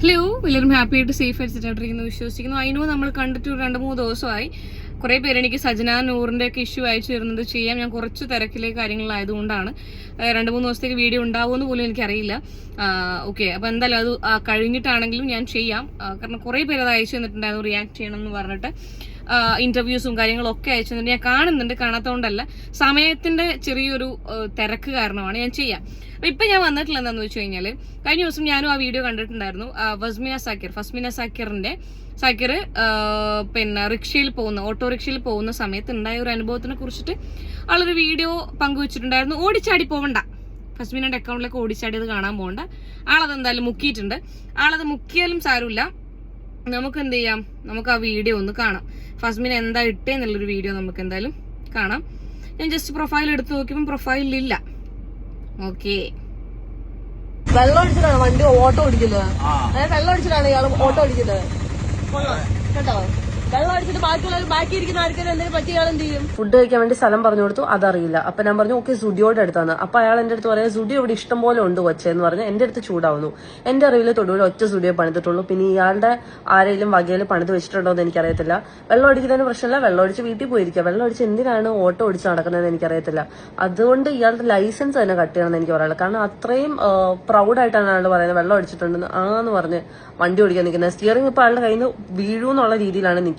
Hello, എല്ലാവരും happy ആയിട്ട് safe ആയിട്ടിരിക്കുന്നു വിശ്വസിക്കുന്നു. അതിനു നമ്മൾ കണ്ടിട്ട് 2-3 ദിവസമായി. കുറെ പേര് എനിക്ക് സജന നൂറിന്റെ ഒക്കെ ഇഷ്യൂ അയച്ചു തരുന്നത് ചെയ്യാം. ഞാൻ കുറച്ച് തിരക്കിലെ കാര്യങ്ങളായതുകൊണ്ടാണ് 2-3 ദിവസത്തേക്ക് വീഡിയോ ഉണ്ടാവുമെന്ന് പോലും എനിക്കറിയില്ല. ഓക്കെ, അപ്പൊ എന്തായാലും അത് കഴിഞ്ഞിട്ടാണെങ്കിലും ഞാൻ ചെയ്യാം. കാരണം കുറെ പേര് അത് അയച്ചു തന്നിട്ടുണ്ടായിരുന്നു റിയാക്ട് ചെയ്യണം എന്ന് പറഞ്ഞിട്ട്. ഇന്റർവ്യൂസും കാര്യങ്ങളും ഒക്കെ അയച്ചു തന്നിട്ട് ഞാൻ കാണുന്നുണ്ട്, കാണാത്തതുകൊണ്ടല്ല, സമയത്തിന്റെ ചെറിയൊരു തിരക്ക് കാരണമാണ്. ഞാൻ ചെയ്യാം. അപ്പൊ ഇപ്പൊ ഞാൻ വന്നിട്ടില്ല എന്താന്ന് വെച്ച് കഴിഞ്ഞാല്, കഴിഞ്ഞ ദിവസം ഞാനും ആ വീഡിയോ കണ്ടിട്ടുണ്ടായിരുന്നു. ഫസ്മിന സാക്കിർ പിന്നെ റിക്ഷയിൽ പോകുന്ന ഓട്ടോറിക്ഷയിൽ പോകുന്ന സമയത്ത് ഉണ്ടായ ഒരു അനുഭവത്തിനെ കുറിച്ചിട്ട് ആളൊരു വീഡിയോ പങ്കുവച്ചിട്ടുണ്ടായിരുന്നു. ഓടിച്ചാടി പോവണ്ട, ഫസ്മിനയുടെ അക്കൗണ്ടിലേക്ക് ഓടിച്ചാടിയത് കാണാൻ പോകണ്ട. ആളത് എന്തായാലും മുക്കിയിട്ടുണ്ട്. ആളത് മുക്കിയാലും സാരമില്ല, നമുക്ക് എന്ത് ചെയ്യാം, നമുക്ക് ആ വീഡിയോ ഒന്ന് കാണാം. ഫസ്മിന എന്താ ഇട്ടേന്നുള്ളൊരു വീഡിയോ നമുക്ക് എന്തായാലും കാണാം. ഞാൻ ജസ്റ്റ് പ്രൊഫൈൽ എടുത്ത് നോക്കിയപ്പോൾ പ്രൊഫൈലില്ല. ഓക്കെ, വെള്ളം അടിച്ചിട്ടാണ് വണ്ടി ഓട്ടോ ഓടിക്കുന്നത്. വെള്ളം അടിച്ചിട്ടാണ് ഇയാൾ ഓട്ടോ ഓടിക്കുന്നത് കേട്ടോ. വെള്ളം അടിച്ചിട്ട് ബാക്കിയുള്ള ബാക്കി ഇരിക്കുന്ന ആൾക്കാർ എന്തെങ്കിലും പറ്റി ഇയാൾ എന്ത് ചെയ്യും? ഫുഡ് കഴിക്കാൻ വേണ്ടി സ്ഥലം പറഞ്ഞു കൊടുത്തു, അതറിയില്ല. അപ്പൊ ഞാൻ പറഞ്ഞു ഓക്കെ സുഡിയോയുടെ അടുത്താണ്. അപ്പൊ അയാൾ എന്റെ അടുത്ത് പറയാം സുഡിയോ ഇവിടെ ഇഷ്ടം പോലെ ഉണ്ട് കൊച്ചെന്ന് പറഞ്ഞ് എന്റെ അടുത്ത് ചൂടാവുന്നു. എന്റെ അറിവിൽ തൊടുപുഴ ഒറ്റ സുഡിയോ പണിതിട്ടുള്ളൂ. പിന്നെ ഇയാളുടെ ആരെങ്കിലും വകയിൽ പണിത് വെച്ചിട്ടുണ്ടോ എന്ന് എനിക്കറിയത്തില്ല. വെള്ളം അടിക്കുന്നതിന് പ്രശ്നമില്ല, വെള്ളം അടിച്ച് വീട്ടിൽ പോയിരിക്കുക. വെള്ളം അടിച്ച് എന്തിനാണ് ഓട്ടോ ഓടിച്ച് നടക്കുന്നതെന്ന് എനിക്കറിയത്തില്ല. അതുകൊണ്ട് ഇയാളുടെ ലൈസൻസ് തന്നെ കട്ട് ചെയ്യണമെന്ന് എനിക്ക് പറയാനുള്ളത്. കാരണം അത്രയും പ്രൗഡായിട്ടാണ് അയാൾ പറയുന്നത് വെള്ളം അടിച്ചിട്ടുണ്ടെന്ന് ആന്ന് പറഞ്ഞ് വണ്ടി ഓടിക്കാൻ നിൽക്കുന്നത്. സ്റ്റിയറിംഗ് ഇപ്പൊ അയാളുടെ കയ്യിൽ നിന്ന് വീഴൂന്നുള്ള രീതിയിലാണ് നിൽക്കുന്നത്.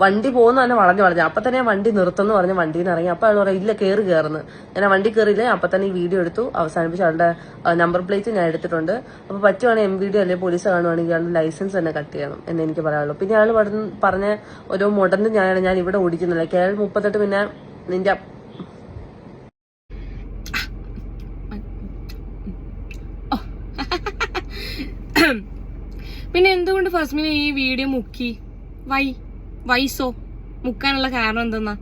വണ്ടി പോകുന്ന തന്നെ വളഞ്ഞു അപ്പൊ തന്നെ വണ്ടി നിർത്തുന്നു പറഞ്ഞ് വണ്ടിയിൽ നിന്ന് ഇറങ്ങി. അപ്പൊ അയാൾ പറയാം ഇല്ല കയറുന്നു. ഞാൻ വണ്ടി കയറിയില്ലേ. അപ്പൊ തന്നെ ഈ വീഡിയോ എടുത്തു അവസാനിപ്പിച്ച് അയാളുടെ നമ്പർ പ്ലേറ്റ് ഞാൻ എടുത്തിട്ടുണ്ട്. അപ്പൊ പറ്റുവാണെങ്കിൽ MVD അല്ലെ പോലീസ് കാണുവാണെങ്കിൽ ഇയാളുടെ ലൈസൻസ് തന്നെ കട്ട് ചെയ്യണം എന്ന് എനിക്ക് പറയാനുള്ളൂ. പിന്നെ അയാൾ പറഞ്ഞ ഓരോ മുടന്ന് ഞാൻ ഇവിടെ ഓടിക്കുന്നില്ല. KL 38 പിന്നെ നിന്റെ പിന്നെ എന്തുകൊണ്ട് ഫസ്മിന ഈ വീഡിയോ മുക്കി? വൈസോ മുക്കാനുള്ള കാരണം എന്തെന്നാ?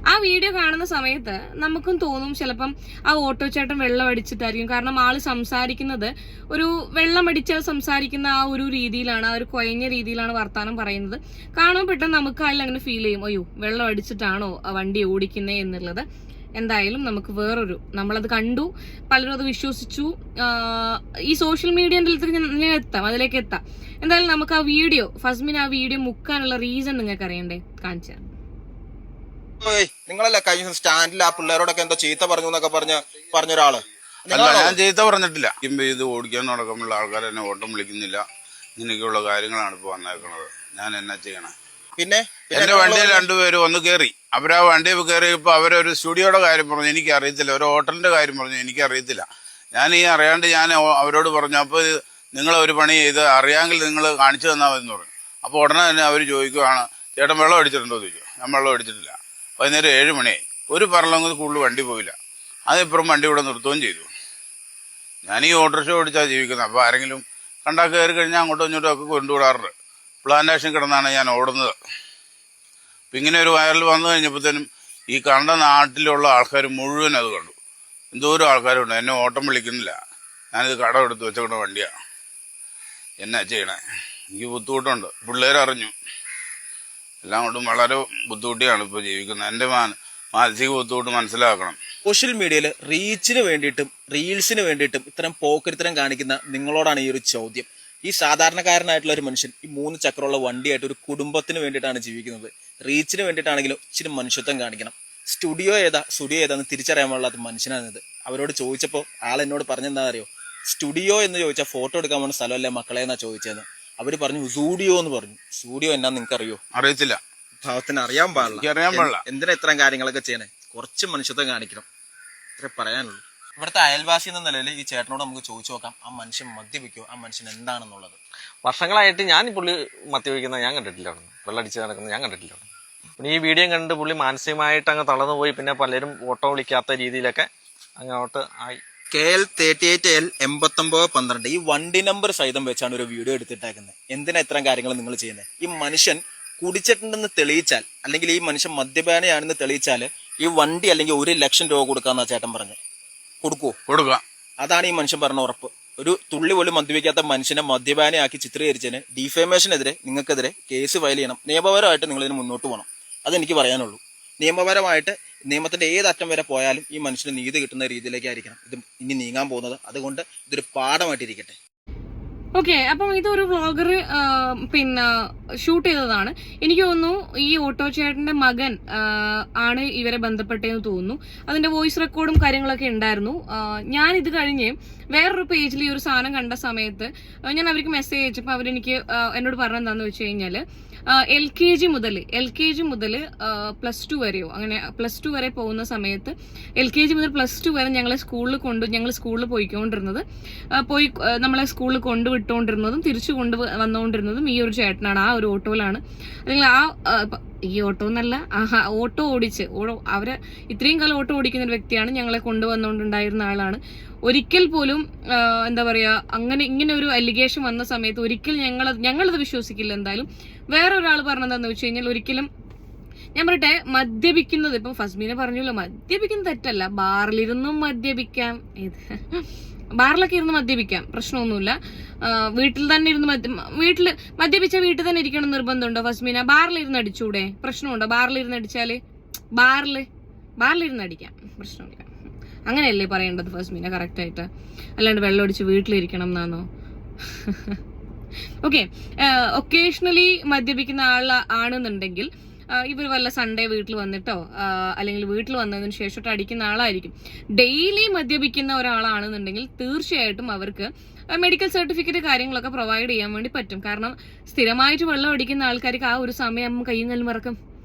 ആ വീഡിയോ കാണുന്ന സമയത്ത് നമുക്കും തോന്നും ചിലപ്പം ആ ഓട്ടോ ചേട്ടൻ വെള്ളം അടിച്ചിട്ടായിരിക്കും. കാരണം ആള് സംസാരിക്കുന്നത് ഒരു വെള്ളം അടിച്ചാൽ സംസാരിക്കുന്ന ആ ഒരു രീതിയിലാണ്, ആ ഒരു കുഴഞ്ഞ രീതിയിലാണ് വർത്താനം പറയുന്നത്. കാണുമ്പോൾ പെട്ടെന്ന് നമുക്ക് അതിൽ അങ്ങനെ ഫീൽ ചെയ്യും, അയ്യോ വെള്ളം അടിച്ചിട്ടാണോ ആ വണ്ടി ഓടിക്കുന്നേ എന്നുള്ളത്. എന്തായാലും നമുക്ക് നമ്മളത് കണ്ടു, പലരും അത് വിശ്വസിച്ചു. ഈ സോഷ്യൽ മീഡിയന്റെ അതിലേക്ക് എത്താം. എന്തായാലും നമുക്ക് ആ വീഡിയോ, ഫസ്മിന് ആ വീഡിയോ മുക്കാനുള്ള റീസൺ നിങ്ങൾക്ക് അറിയണ്ടേ? കാണിച്ചു. നിങ്ങളല്ലേ കഴിഞ്ഞ സ്റ്റാൻഡിൽ ആ പിള്ളേരോടൊക്കെ എന്തോ ചീത്ത പറഞ്ഞു എന്നൊക്കെ പറഞ്ഞൊരാള്? ഞാൻ ചീത്ത പറഞ്ഞിട്ടില്ല. ഇത് ഓടിക്കാൻ നടക്കുമ്പോൾ ആൾക്കാർ എന്നെ ഓട്ടം വിളിക്കുന്നില്ല, ഇങ്ങനെയൊക്കെയുള്ള കാര്യങ്ങളാണ് ഇപ്പൊ വന്നേക്കുന്നത്. ഞാൻ എന്നാ ചെയ്യണേ? പിന്നെ എന്റെ വണ്ടിയിൽ 2 പേര് വന്ന് കയറി. അവരാ വണ്ടിയിൽ കയറിയപ്പോ അവരൊരു സ്റ്റുഡിയോയുടെ കാര്യം പറഞ്ഞു, എനിക്ക് അറിയത്തില്ല. ഒരു ഹോട്ടലിന്റെ കാര്യം പറഞ്ഞു, എനിക്ക് അറിയത്തില്ല. ഞാൻ അറിയാണ്ട് ഞാൻ അവരോട് പറഞ്ഞു, അപ്പൊ നിങ്ങൾ ഒരു പണി ചെയ്ത് അറിയാമെങ്കിൽ നിങ്ങൾ കാണിച്ചു തന്നാൽ മതി എന്ന് പറഞ്ഞു. അപ്പൊ ഉടനെ തന്നെ അവർ ചോദിക്കുവാണ് ചേട്ടൻ വെള്ളം അടിച്ചിട്ടുണ്ടോ എന്ന് ചോദിച്ചു. ഞാൻ വെള്ളം അടിച്ചിട്ടില്ല. വൈകുന്നേരം 7 മണിയായി. ഒരു പറലൊന്നും കൂടുതൽ വണ്ടി പോയില്ല. അതിപ്പുറം വണ്ടി ഇവിടെ നിർത്തുകയും ചെയ്തു. ഞാൻ ഈ ഓട്ടോറിക്ഷ ഓടിച്ചാണ് ജീവിക്കുന്നത്. അപ്പൊ ആരെങ്കിലും കണ്ടാ കയറി കഴിഞ്ഞാൽ അങ്ങോട്ടും ഇങ്ങോട്ടും ഒക്കെ കൊണ്ടുവിടാറുണ്ട്. പ്ലാന്റേഷൻ കിടന്നാണ് ഞാൻ ഓടുന്നത്. അപ്പം ഇങ്ങനെ ഒരു വൈറൽ വന്നു കഴിഞ്ഞപ്പോഴത്തേനും ഈ കണ്ട നാട്ടിലുള്ള ആൾക്കാർ മുഴുവൻ അത് കണ്ടു. എന്തോരം ആൾക്കാരുണ്ട്. എന്നെ ഓട്ടം വിളിക്കുന്നില്ല. ഞാനിത് കടം എടുത്ത് വെച്ചേക്കുന്ന വണ്ടിയാണ്. എന്നാ ചെയ്യണേ? എനിക്ക് ബുദ്ധിമുട്ടുണ്ട്. പിള്ളേരറിഞ്ഞു. എല്ലാം കൊണ്ടും വളരെ ബുദ്ധിമുട്ടിയാണ് ഇപ്പോൾ ജീവിക്കുന്നത്. എൻ്റെ മാനസിക ബുദ്ധിമുട്ട് മനസ്സിലാക്കണം. സോഷ്യൽ മീഡിയയിൽ റീച്ചിന് വേണ്ടിയിട്ടും റീൽസിന് വേണ്ടിയിട്ടും ഇത്തരം പോക്കരിത്തരം കാണിക്കുന്ന നിങ്ങളോടാണ് ഈ ഒരു ചോദ്യം. ഈ സാധാരണക്കാരനായിട്ടുള്ള ഒരു മനുഷ്യൻ ഈ 3 ചക്രമുള്ള വണ്ടിയായിട്ട് ഒരു കുടുംബത്തിന് വേണ്ടിയിട്ടാണ് ജീവിക്കുന്നത്. റീച്ചിന് വേണ്ടിയിട്ടാണെങ്കിലും ഇച്ചിരി മനുഷ്യത്വം കാണിക്കണം. സ്റ്റുഡിയോ ഏതാന്ന് തിരിച്ചറിയാൻ പാടില്ലാത്ത മനുഷ്യനാണിത്. അവരോട് ചോദിച്ചപ്പോൾ ആൾ എന്നോട് പറഞ്ഞെന്താ അറിയോ? സ്റ്റുഡിയോ എന്ന് ചോദിച്ചാൽ ഫോട്ടോ എടുക്കാൻ പോകുന്ന സ്ഥലമല്ലേ മക്കളെ എന്നാ ചോദിച്ചതെന്ന്. അവര് പറഞ്ഞു സൂഡിയോ എന്ന് പറഞ്ഞു. സ്റ്റുഡിയോ എന്നാ നിങ്ങൾക്ക് അറിയോ? അറിയത്തില്ല. ഭാവത്തിന് അറിയാൻ പാടില്ല. എന്തിനാ ഇത്രയും കാര്യങ്ങളൊക്കെ ചെയ്യണേ? കുറച്ച് മനുഷ്യത്വം കാണിക്കണം. ഇത്രേ പറയാനുള്ളൂ. ഇവിടുത്തെ അയൽവാസി എന്ന നിലയിൽ ഈ ചേട്ടനോട് നമുക്ക് ചോദിച്ചു നോക്കാം, ആ മനുഷ്യൻ മദ്യപിക്കോ, ആ മനുഷ്യൻ എന്താണെന്നുള്ളത്. വർഷങ്ങളായിട്ട് ഞാൻ പുള്ളി മദ്യപിക്കുന്ന ഞാൻ കണ്ടിട്ടില്ല. വെള്ളടിച്ച് നടക്കുന്നത് ഞാൻ കണ്ടിട്ടില്ല. പിന്നെ ഈ വീഡിയോ കണ്ട് പുള്ളി മാനസികമായിട്ട് അങ്ങ് തളർന്നു പോയി. പിന്നെ പലരും ഓട്ടോ വിളിക്കാത്ത രീതിയിലൊക്കെ അങ്ങോട്ട് ആയി. KL 38L 8912 ഈ വണ്ടി നമ്പർ സഹിതം വെച്ചാണ് ഒരു വീഡിയോ എടുത്തിട്ടേക്കുന്നത്. എന്തിനാ ഇത്തരം കാര്യങ്ങൾ നിങ്ങൾ ചെയ്യുന്നത്? ഈ മനുഷ്യൻ കുടിച്ചിട്ടുണ്ടെന്ന് തെളിയിച്ചാൽ, അല്ലെങ്കിൽ ഈ മനുഷ്യൻ മദ്യപാനിയാണെന്ന് തെളിയിച്ചാൽ ഈ വണ്ടി അല്ലെങ്കിൽ 1 ലക്ഷം രൂപ കൊടുക്കാന്നാ ചേട്ടൻ പറഞ്ഞത്. കൊടുക്കാം. അതാണ് ഈ മനുഷ്യൻ പറഞ്ഞ ഉറപ്പ്. ഒരു തുള്ളി പോലും മദ്യപിക്കാത്ത മനുഷ്യനെ മദ്യപാനിയാക്കി ചിത്രീകരിച്ചതിന് ഡിഫേമേഷനെതിരെ നിങ്ങൾക്കെതിരെ കേസ് ഫയൽ ചെയ്യണം. നിയമപരമായിട്ട് നിങ്ങൾ ഇതിന് മുന്നോട്ട് പോകണം. അതെനിക്ക് പറയാനുള്ളൂ. നിയമപരമായിട്ട് നിയമത്തിന്റെ ഏതറ്റം വരെ പോയാലും ഈ മനുഷ്യന് നീതി കിട്ടുന്ന രീതിയിലേക്കായിരിക്കണം ഇത് ഇനി നീങ്ങാൻ പോകുന്നത്. അതുകൊണ്ട് ഇതൊരു പാഠമായിട്ടിരിക്കട്ടെ. ഓക്കെ, അപ്പം ഇതൊരു വ്ളോഗർ പിന്നെ ഷൂട്ട് ചെയ്തതാണ്. എനിക്ക് തോന്നുന്നു ഈ ഓട്ടോ ചേട്ടന്റെ മകൻ ആണ് ഇവരെ ബന്ധപ്പെട്ടതെന്ന് തോന്നുന്നു. അതിന്റെ വോയിസ് റെക്കോർഡും കാര്യങ്ങളൊക്കെ ഉണ്ടായിരുന്നു. ഞാൻ ഇത് കഴിഞ്ഞ് വേറൊരു പേജിൽ ഈ ഒരു സാധനം കണ്ട സമയത്ത് ഞാൻ അവർക്ക് മെസ്സേജ് അയച്ചപ്പോൾ അവരെനിക്ക് എന്നോട് പറഞ്ഞെന്താന്ന് വെച്ച് കഴിഞ്ഞാല് LKG മുതൽ +2 വരെയോ അങ്ങനെ +2 വരെ പോകുന്ന സമയത്ത് LKG മുതൽ +2 വരെ ഞങ്ങൾ സ്കൂളിൽ പോയിക്കൊണ്ടിരുന്നത് നമ്മളെ സ്കൂളിൽ കൊണ്ടുവിട്ടുകൊണ്ടിരുന്നതും തിരിച്ചു വന്നുകൊണ്ടിരുന്നതും ഈ ഒരു ചേട്ടനാണ്. ആ ഒരു ഓട്ടോയിലാണ്. അല്ലെങ്കിൽ ഈ ഓട്ടോ എന്നല്ല, ഓട്ടോ അവര് ഇത്രയും കാലം ഓട്ടോ ഓടിക്കുന്ന ഒരു വ്യക്തിയാണ്. ഞങ്ങളെ കൊണ്ടുവന്നുകൊണ്ടുണ്ടായിരുന്ന ആളാണ്. ഒരിക്കൽ പോലും എന്താ പറയാ ഇങ്ങനെ ഒരു അലിഗേഷൻ വന്ന സമയത്ത് ഒരിക്കൽ ഞങ്ങളത് വിശ്വസിക്കില്ല. എന്തായാലും വേറെ ഒരാൾ പറഞ്ഞതെന്ന് വെച്ച് കഴിഞ്ഞാൽ ഒരിക്കലും ഞാൻ പറയട്ടെ, മദ്യപിക്കുന്നത് ഇപ്പം ഫസ്മീനെ പറഞ്ഞല്ലോ, മദ്യപിക്കുന്നത് തെറ്റല്ല. ബാറിലിരുന്നും മദ്യപിക്കാം, ബാറിലൊക്കെ ഇരുന്ന് മദ്യപിക്കാം, പ്രശ്നമൊന്നുമില്ല. വീട്ടിൽ തന്നെ ഇരുന്ന് മദ്യപിച്ച വീട്ടിൽ തന്നെ ഇരിക്കണം നിർബന്ധമുണ്ടോ ഫസ്മീന? ബാറിലിരുന്ന് അടിച്ചൂടെ? പ്രശ്നമുണ്ടോ? ബാറിലിരുന്ന് അടിച്ചാല് ബാറിലിരുന്ന് അടിക്കാം, പ്രശ്നമില്ല. അങ്ങനെയല്ലേ പറയേണ്ടത് ഫസ്മീന കറക്റ്റ് ആയിട്ട്, അല്ലാണ്ട് വെള്ളം അടിച്ച് വീട്ടിലിരിക്കണം എന്നാണോ? ഓക്കെ, ഒക്കേഷണലി മദ്യപിക്കുന്ന ആണെന്നുണ്ടെങ്കിൽ ഇവർ വല്ല സൺഡേ വീട്ടിൽ വന്നിട്ടോ അല്ലെങ്കിൽ വീട്ടിൽ വന്നതിന് ശേഷമൊക്കെ അടിക്കുന്ന ആളായിരിക്കും. ഡെയിലി മദ്യപിക്കുന്ന ഒരാളാണെന്നുണ്ടെങ്കിൽ തീർച്ചയായിട്ടും അവർക്ക് മെഡിക്കൽ സർട്ടിഫിക്കറ്റ് കാര്യങ്ങളൊക്കെ പ്രൊവൈഡ് ചെയ്യാൻ വേണ്ടി പറ്റും. കാരണം സ്ഥിരമായിട്ട് വെള്ളം അടിക്കുന്ന ആൾക്കാർക്ക് ആ ഒരു സമയം കയ്യും കല്ലും മറക്കും,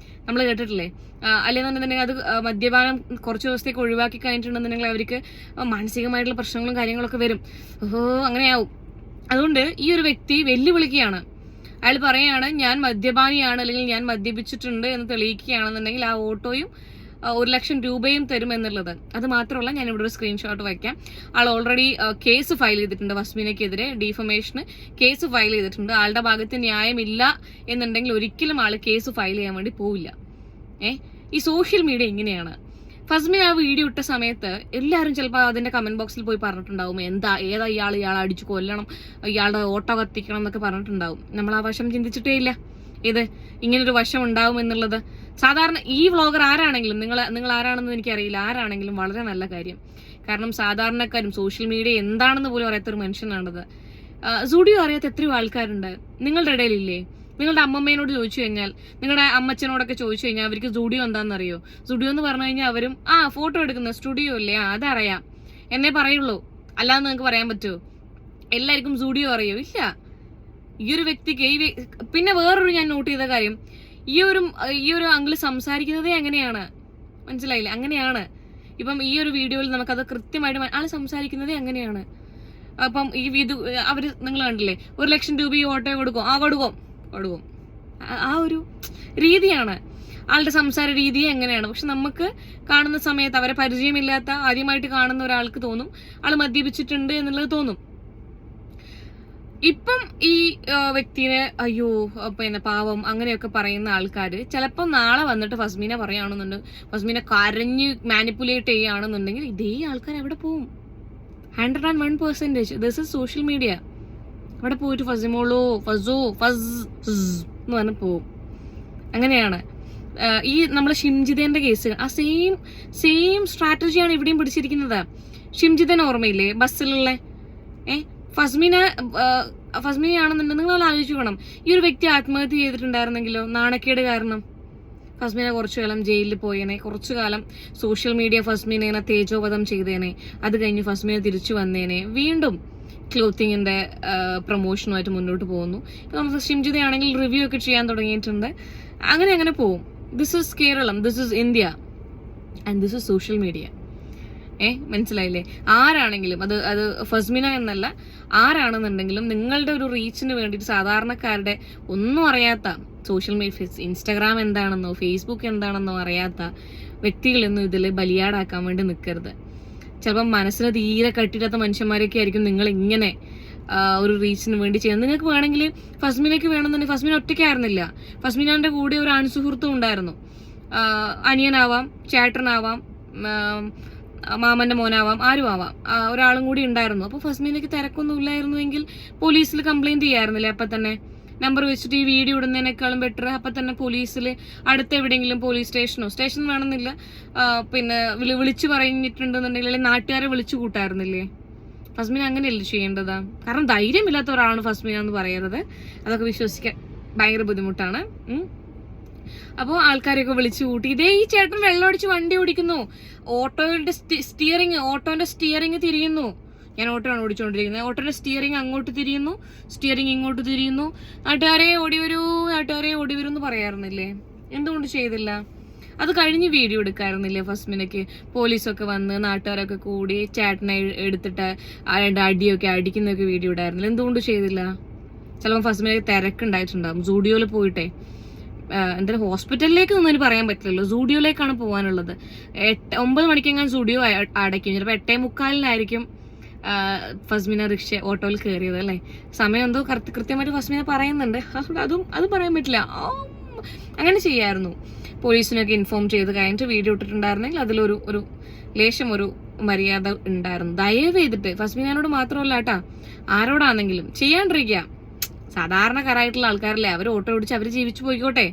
നമ്മൾ കേട്ടിട്ടില്ലേ? അല്ലെന്നുണ്ടെന്നുണ്ടെങ്കിൽ അത് മദ്യപാനം കുറച്ച് ദിവസത്തേക്ക് ഒഴിവാക്കി കഴിഞ്ഞിട്ടുണ്ടെന്നുണ്ടെങ്കിൽ അവർക്ക് മാനസികമായിട്ടുള്ള പ്രശ്നങ്ങളും കാര്യങ്ങളൊക്കെ വരും. അങ്ങനെയാവും. അതുകൊണ്ട് ഈ ഒരു വ്യക്തി വെല്ലുവിളിക്കുകയാണ്. അയാൾ പറയാണ്, ഞാൻ മദ്യപാനിയാണ് അല്ലെങ്കിൽ ഞാൻ മദ്യപിച്ചിട്ടുണ്ട് എന്ന് തെളിയിക്കുകയാണെന്നുണ്ടെങ്കിൽ ആ ഓട്ടോയും 1 ലക്ഷം രൂപയും തരുമെന്നുള്ളത്. അത് മാത്രമല്ല, ഞാൻ ഇവിടെ ഒരു സ്ക്രീൻഷോട്ട് വയ്ക്കാം. ആൾ ഓൾറെഡി കേസ് ഫയൽ ചെയ്തിട്ടുണ്ട് വസ്മീനയ്ക്കെതിരെ, ഡീഫമേഷന് കേസ് ഫയൽ ചെയ്തിട്ടുണ്ട്. ആളുടെ ഭാഗത്ത് ന്യായമില്ല എന്നുണ്ടെങ്കിൽ ഒരിക്കലും ആൾ കേസ് ഫയൽ ചെയ്യാൻ വേണ്ടി പോവില്ല. ഈ സോഷ്യൽ മീഡിയ ഇങ്ങനെയാണ്. ഫസ്മീൻ ആ വീഡിയോ ഇട്ട സമയത്ത് എല്ലാവരും ചിലപ്പോൾ അതിന്റെ കമന്റ് ബോക്സിൽ പോയി പറഞ്ഞിട്ടുണ്ടാവും, ഏതാ ഇയാളെ അടിച്ചു കൊല്ലണം, ഇയാളുടെ ഓട്ടോ കത്തിക്കണം എന്നൊക്കെ പറഞ്ഞിട്ടുണ്ടാവും. നമ്മൾ ആ വശം ചിന്തിച്ചിട്ടേ ഇല്ല, ഇങ്ങനൊരു വശം ഉണ്ടാവും എന്നുള്ളത്. സാധാരണ ഈ വ്ളോഗർ ആരാണെങ്കിലും, നിങ്ങൾ ആരാണെന്ന് എനിക്കറിയില്ല, ആരാണെങ്കിലും വളരെ നല്ല കാര്യം. കാരണം സാധാരണക്കാരും സോഷ്യൽ മീഡിയ എന്താണെന്ന് പോലും അറിയാത്തൊരു മനുഷ്യനാണത്. സുഡിയോ അറിയാത്ത എത്രയോ ആൾക്കാരുണ്ട് നിങ്ങളുടെ ഇടയിലില്ലേ? നിങ്ങളുടെ അമ്മമ്മേനോട് ചോദിച്ചു കഴിഞ്ഞാൽ, നിങ്ങളുടെ അമ്മച്ചനോടൊക്കെ ചോദിച്ചു കഴിഞ്ഞാൽ അവർക്ക് സ്റ്റുഡിയോ എന്താണെന്നറിയോ? സ്റ്റുഡിയോ എന്ന് പറഞ്ഞു കഴിഞ്ഞാൽ അവരും ഫോട്ടോ എടുക്കുന്ന സ്റ്റുഡിയോ ഇല്ലേ, അതറിയാം എന്നേ പറയുള്ളൂ. അല്ലാതെ നിങ്ങൾക്ക് പറയാൻ പറ്റുമോ? എല്ലാവർക്കും സ്റ്റുഡിയോ അറിയോ? ഇല്ല. ഈ ഒരു വ്യക്തിക്ക് പിന്നെ വേറൊരു ഞാൻ നോട്ട് ചെയ്ത കാര്യം, ഈ ഒരു അങ്കിള് സംസാരിക്കുന്നതേ അങ്ങനെയാണ്. മനസ്സിലായില്ലേ? അങ്ങനെയാണ്. ഇപ്പം ഈ ഒരു വീഡിയോയിൽ നമുക്കത് കൃത്യമായിട്ട് ആള് സംസാരിക്കുന്നതേ അങ്ങനെയാണ്. അപ്പം അവര് നിങ്ങൾ കണ്ടില്ലേ, 1 ലക്ഷം രൂപ ഈ ഓട്ടോ കൊടുക്കും. ആ ഒരു രീതിയാണ് ആളുടെ സംസാര രീതി എങ്ങനെയാണ്. പക്ഷെ നമുക്ക് കാണുന്ന സമയത്ത് അവരെ പരിചയമില്ലാത്ത ആദ്യമായിട്ട് കാണുന്ന ഒരാൾക്ക് തോന്നും ആള് മദ്യപിച്ചിട്ടുണ്ട് എന്നുള്ളത് തോന്നും. ഇപ്പം ഈ വ്യക്തിനെ അയ്യോ പിന്നെ പാവം അങ്ങനെയൊക്കെ പറയുന്ന ആൾക്കാര് ചിലപ്പോൾ നാളെ വന്നിട്ട് ഫസ്മീനെ പറയുകയാണെന്നുണ്ട്, ഫസ്മീനെ കരഞ്ഞ് മാനിപ്പുലേറ്റ് ചെയ്യുകയാണെന്നുണ്ടെങ്കിൽ ഇതേ ആൾക്കാർ എവിടെ പോവും? 101%. This is social media. അവിടെ പോയിട്ട് ഫസിമോളോ ഫസോ എന്ന് പറഞ്ഞ് പോവും. അങ്ങനെയാണ്. ഈ നമ്മളെ ഷിംജിതേന്റെ കേസ്, ആ സെയിം സ്ട്രാറ്റജിയാണ് ഇവിടെയും പിടിച്ചിരിക്കുന്നത്. ഷിംജിതൻ ഓർമ്മയില്ലേ ബസ്സിലുള്ള? ഫസ്മീനാണെന്നുണ്ടെങ്കിൽ നിങ്ങൾ ആലോചിക്കണം, ഈ ഒരു വ്യക്തി ആത്മഹത്യ ചെയ്തിട്ടുണ്ടായിരുന്നെങ്കിലോ, നാണക്കേട് കാരണം ഫസ്മീന കുറച്ചു കാലം ജയിലിൽ പോയേനെ, കുറച്ചു കാലം സോഷ്യൽ മീഡിയ ഫസ്മീനെ തേജോവധം ചെയ്തേനെ, അത് കഴിഞ്ഞ് ഫസ്മീന തിരിച്ചു വന്നേനെ, വീണ്ടും ക്ലോത്തിങ്ങിന്റെ പ്രൊമോഷനുമായിട്ട് മുന്നോട്ട് പോകുന്നു. ഇപ്പൊ നമുക്ക് ഷിംജിതയാണെങ്കിൽ റിവ്യൂ ഒക്കെ ചെയ്യാൻ തുടങ്ങിയിട്ടുണ്ട്. അങ്ങനെ പോവും. This is Kerala, this is India and this is social media. മനസ്സിലായില്ലേ? ആരാണെങ്കിലും അത് ഫസ്മിന എന്നല്ല, ആരാണെന്നുണ്ടെങ്കിലും നിങ്ങളുടെ ഒരു റീച്ചിന് വേണ്ടിയിട്ട് സാധാരണക്കാരുടെ ഒന്നും അറിയാത്ത സോഷ്യൽ മീഡിയ, ഇൻസ്റ്റാഗ്രാം എന്താണെന്നോ ഫേസ്ബുക്ക് എന്താണെന്നോ അറിയാത്ത വ്യക്തികളൊന്നും ഇതിൽ ബലിയാടാക്കാൻ വേണ്ടി നിൽക്കരുത്. ചിലപ്പം മനസ്സിന് തീരെ കട്ടിടാത്ത മനുഷ്യന്മാരൊക്കെ ആയിരിക്കും നിങ്ങൾ ഇങ്ങനെ ഒരു റീച്ചിന് വേണ്ടി ചെയ്യുന്നത്. നിങ്ങൾക്ക് വേണമെങ്കിൽ ഫസ്മിനയ്ക്ക് വേണമെന്നുണ്ടെങ്കിൽ ഫസ്മിന ഒറ്റയ്ക്കായിരുന്നില്ല, ഫസ്മിനാന്റെ കൂടെ ഒരു ആൺസുഹൃത്തും ഉണ്ടായിരുന്നു. അനിയനാവാം, ചേട്ടനാവാം, മാമന്റെ മോനാവാം, ആരും ആവാം, ഒരാളും കൂടി ഉണ്ടായിരുന്നു. അപ്പോൾ ഫസ്മീനയ്ക്ക് തിരക്കൊന്നും ഇല്ലായിരുന്നുവെങ്കിൽ പോലീസിൽ കംപ്ലൈന്റ് ചെയ്യായിരുന്നില്ലേ അപ്പം തന്നെ? നമ്പർ വെച്ചിട്ട് ഈ വീഡിയോ ഇടുന്നതിനേക്കാളും ബെറ്റർ അപ്പൊ തന്നെ പോലീസിൽ അടുത്ത എവിടെയെങ്കിലും പോലീസ് സ്റ്റേഷൻ വേണമെന്നില്ല, പിന്നെ വിളിച്ചു പറഞ്ഞിട്ടുണ്ടെന്നുണ്ടെങ്കിൽ അല്ലെങ്കിൽ നാട്ടുകാരെ വിളിച്ചു കൂട്ടായിരുന്നില്ലേ? ഫസ്മിന അങ്ങനെയല്ലേ ചെയ്യേണ്ടതാ? കാരണം ധൈര്യമില്ലാത്ത ഒരാളാണ് ഫസ്മിന എന്ന് പറയുന്നത്. അതൊക്കെ വിശ്വസിക്കാൻ ഭയങ്കര ബുദ്ധിമുട്ടാണ്. അപ്പോൾ ആൾക്കാരെയൊക്കെ വിളിച്ചു കൂട്ടി. ഇതേ ഈ ചേട്ടൻ വെള്ളം അടിച്ച് വണ്ടി ഓടിക്കുന്നു, ഓട്ടോന്റെ സ്റ്റിയറിംഗ് തിരിയുന്നു. ഞാൻ ഓട്ടോയാണ് ഓടിച്ചുകൊണ്ടിരിക്കുന്നത്. ഓട്ടോയുടെ സ്റ്റിയറിംഗ് അങ്ങോട്ട് തിരിയുന്നു, സ്റ്റിയറിംഗ് ഇങ്ങോട്ട് തിരിയുന്നു. നാട്ടുകാരെ ഓടി വരൂ എന്ന് പറയാറുന്നില്ലേ? എന്തുകൊണ്ട് ചെയ്തില്ല? അത് കഴിഞ്ഞ് വീഡിയോ എടുക്കാറുന്നില്ലേ ഫസ്മിനയ്ക്ക്? പോലീസൊക്കെ വന്ന് നാട്ടുകാരൊക്കെ കൂടി ചേട്ടനെ എടുത്തിട്ട് അടിയൊക്കെ അടിക്കുന്നൊക്കെ വീഡിയോ ഇടായിരുന്നില്ല? എന്തുകൊണ്ട് ചെയ്തില്ല? ചിലപ്പോൾ ഫസ്മിനയ്ക്ക് തിരക്കുണ്ടായിട്ടുണ്ടാകും. സൂഡിയോയിൽ പോയിട്ടെ, എന്തായാലും ഹോസ്പിറ്റലിലേക്ക് ഒന്നും പറയാൻ പറ്റില്ലല്ലോ, സൂഡിയോയിലേക്കാണ് പോകാനുള്ളത്. 9 മണിക്കെങ്ങാൻ സൂഡിയോ അടയ്ക്കും. ചിലപ്പോൾ 8:45 ഫസ്മിന ഓട്ടോയിൽ കയറിയത് അല്ലേ? സമയം എന്തോ കൃത്യമായിട്ട് ഫസ്മിന പറയുന്നുണ്ട്. അതും പറയാൻ പറ്റില്ല. അങ്ങനെ ചെയ്യായിരുന്നു. പോലീസിനൊക്കെ ഇൻഫോം ചെയ്ത് കഴിഞ്ഞിട്ട് വീഡിയോ ഇട്ടിട്ടുണ്ടായിരുന്നെങ്കിൽ അതിലൊരു ലേശം ഒരു മര്യാദ ഉണ്ടായിരുന്നു. ദയവ് ചെയ്തിട്ട് ഫസ്മിനോട് മാത്രമല്ല കേട്ടാ, ആരോടാണെങ്കിലും ചെയ്യാണ്ടിരിക്കുക. സാധാരണക്കാരായിട്ടുള്ള ആൾക്കാരല്ലേ, അവർ ഓട്ടോ ഓടിച്ച് അവർ ജീവിച്ചു പോയിക്കോട്ടെ.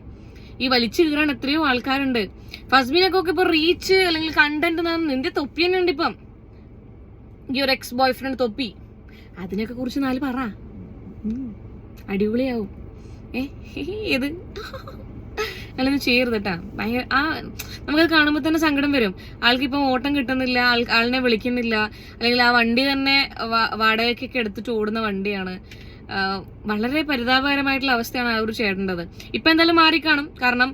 ഈ വലിച്ചു കീറാൻ എത്രയോ ആൾക്കാരുണ്ട്. ഫസ്മിനൊക്കെ ഇപ്പൊ റീച്ച് അല്ലെങ്കിൽ കണ്ടന്റ് നിന്റെ തൊപ്പി തന്നെ ഉണ്ട് ഇപ്പം. ഈ ഒരു എക്സ് ബോയ് ഫ്രണ്ട് തൊപ്പി, അതിനൊക്കെ കുറിച്ച് 4 പറ, അടിപൊളിയാവും. ഏത് അല്ലെങ്കിൽ ചെയ്യരുത് കേട്ടാ. ഭയങ്കര നമുക്കത് കാണുമ്പോൾ തന്നെ സങ്കടം വരും. ആൾക്കിപ്പം ഓട്ടം കിട്ടുന്നില്ല, ആളിനെ വിളിക്കുന്നില്ല, അല്ലെങ്കിൽ ആ വണ്ടി തന്നെ വാടകയ്ക്കൊക്കെ എടുത്തിട്ട് ഓടുന്ന വണ്ടിയാണ്. വളരെ പരിതാപകരമായിട്ടുള്ള അവസ്ഥയാണ് ആ ഒരു ചേട്ടൻ്റെത്. ഇപ്പൊ എന്തായാലും മാറിക്കാണും, കാരണം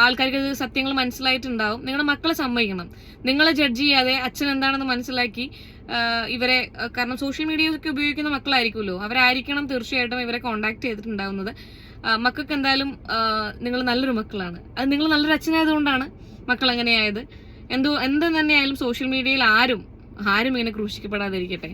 ആൾക്കാർക്ക് അത് സത്യങ്ങൾ മനസ്സിലായിട്ടുണ്ടാവും. നിങ്ങളുടെ മക്കളെ സമ്മതിക്കണം. നിങ്ങളെ ജഡ്ജ് ചെയ്യാതെ അച്ഛൻ എന്താണെന്ന് മനസ്സിലാക്കി ഇവരെ, കാരണം സോഷ്യൽ മീഡിയ ഒക്കെ ഉപയോഗിക്കുന്ന മക്കളായിരിക്കുമല്ലോ, അവരായിരിക്കണം തീർച്ചയായിട്ടും ഇവരെ കോണ്ടാക്ട് ചെയ്തിട്ടുണ്ടാവുന്നത്. മക്കൾക്ക് എന്തായാലും നിങ്ങൾ നല്ലൊരു മക്കളാണ്. അത് നിങ്ങൾ നല്ലൊരു അച്ഛനായതുകൊണ്ടാണ് മക്കൾ അങ്ങനെയായത്. എന്ത് തന്നെയായാലും സോഷ്യൽ മീഡിയയിൽ ആരും ഇങ്ങനെ ക്രൂശിക്കപ്പെടാതിരിക്കട്ടെ.